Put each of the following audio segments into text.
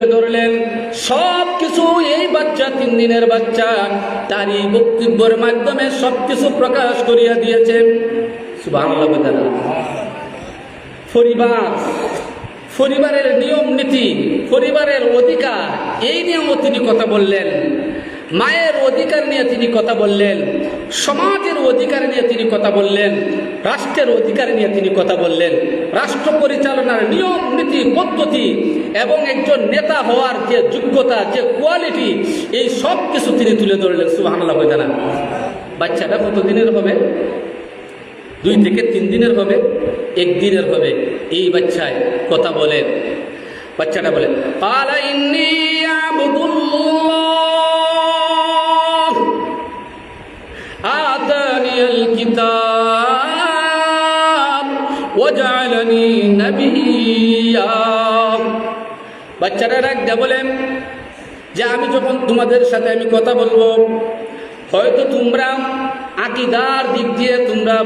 ধরলেন সবকিছু। এই বাচ্চা 3 দিনের বাচ্চা তারই বক্তব্যের মাধ্যমে সবকিছু প্রকাশ করিয়া দিয়েছেন। সুবহানাল্লাহ। পরিবারের নিয়ম নীতি, পরিবারের অধিকার, এই নিয়েও তিনি কথা বললেন। মায়ের অধিকার নিয়ে তিনি কথা বললেন, সমাজের অধিকার নিয়ে তিনি কথা বললেন, রাষ্ট্রের অধিকার নিয়ে তিনি কথা বললেন, রাষ্ট্র পরিচালনার নিয়ম নীতি পদ্ধতি এবং একজন নেতা হওয়ার যে যোগ্যতা, যে কোয়ালিটি, এই সব কিছু তিনি তুলে ধরলেন। সুবহানাল্লাহ। বাচ্চাটা কত দিনের হবে? 2 থেকে 3 দিনের হবে, 1 দিনের হবে। এই বাচ্চায় কথা বলে, বাচ্চাটা বলে ক্বালা ইন্নী আবদুল্লাহ আতানিয়াল কিতাব ওয়া জাআলানি নাবিয়্যা। বাচ্চাটা রাখতে বলেন যে আমি যখন তোমাদের সাথে আমি কথা বলবো, হয়তো তোমরা আকীদার দিক দিয়ে তোমরা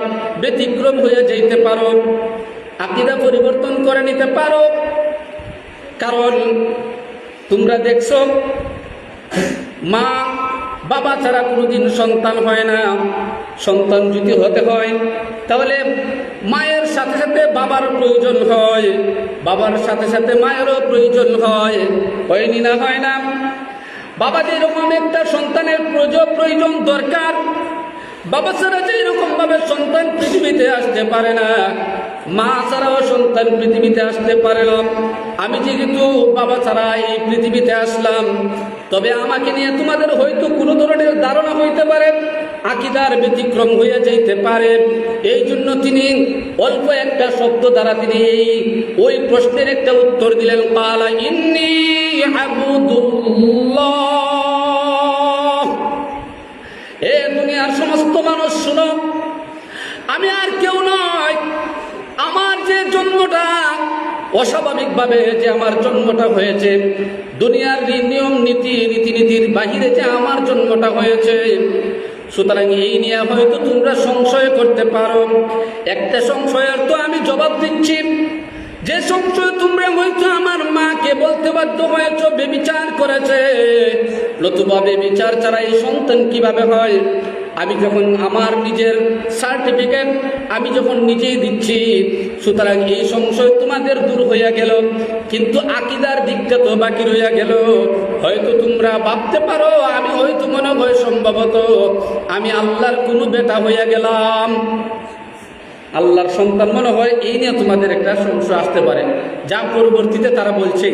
ব্যতিক্রম হয়ে যাইতে পারো, আকীদা পরিবর্তন করে নিতে পারো। কারণ তোমরা দেখছো মা বাবা ছাড়া কোনোদিন সন্তান হয় না। সন্তান যদি হতে হয় তাহলে মায়ের সাথে সাথে বাবার প্রয়োজন হয়, বাবার সাথে সাথে মায়েরও প্রয়োজন হয়। হয়নি না? হয় না? বাবা যেরকম একটা সন্তানের প্রয়োজন দরকার, বাবা ছাড়া যেরকম ভাবে সন্তান পৃথিবীতে আসতে পারে না, মা ছাড়াও সন্তান পৃথিবীতে আসতে পারে না। আমি যেহেতু বাবা ছাড়া এই পৃথিবীতে আসলাম, তবে আমাকে নিয়ে তোমাদের হয়তো কোনো ধরনের ধারণা হইতে পারে, আকীদার ব্যতিক্রম হয়ে যাইতে পারে। এই জন্য তিনি অল্প একটা শব্দ দ্বারা তিনি ওই প্রশ্নের একটা উত্তর দিলেন। ক্বালা ইন্নী আবদুল্লাহ। এ দুনিয়ার সমস্ত মানুষ শুনো, আমি আর কেউ নয়। আমার যে জন্মটা অস্বাভাবিকভাবে যে আমার জন্মটা হয়েছে, দুনিয়ার নিয়ম নীতির বাহিরে যে আমার জন্মটা হয়েছে, সুতরাং এই নিয়ে হয়তো তোমরা সংশয় করতে পারো। একটা সংশয়ের তো আমি জবাব দিচ্ছি। যে সংশয় তোমরা হয়তো আমার মাকে বলতে বাধ্য হয়েছ বেবিচার করেছে, নতুবা বেবিচার ছাড়া এই সন্তান কিভাবে হয়? আমি যখন আমার নিজের সার্টিফিকেট আমি যখন নিজেই দিচ্ছি, সুতরাং এই সংশয় তোমাদের দূর হইয়া গেল। কিন্তু আকীদার দিকটা তো বাকি রইয়া গেল। হয়তো তোমরা ভাবতে পারো আমি হয়তো মনে হয় সম্ভবত আমি আল্লাহর কোনো বেটা হইয়া গেলাম, আল্লাহর সন্তান মনে হয়। এই নিয়ে তোমাদের একটা সংশয় আসতে পারে, যা পরবর্তীতে তারা বলছে।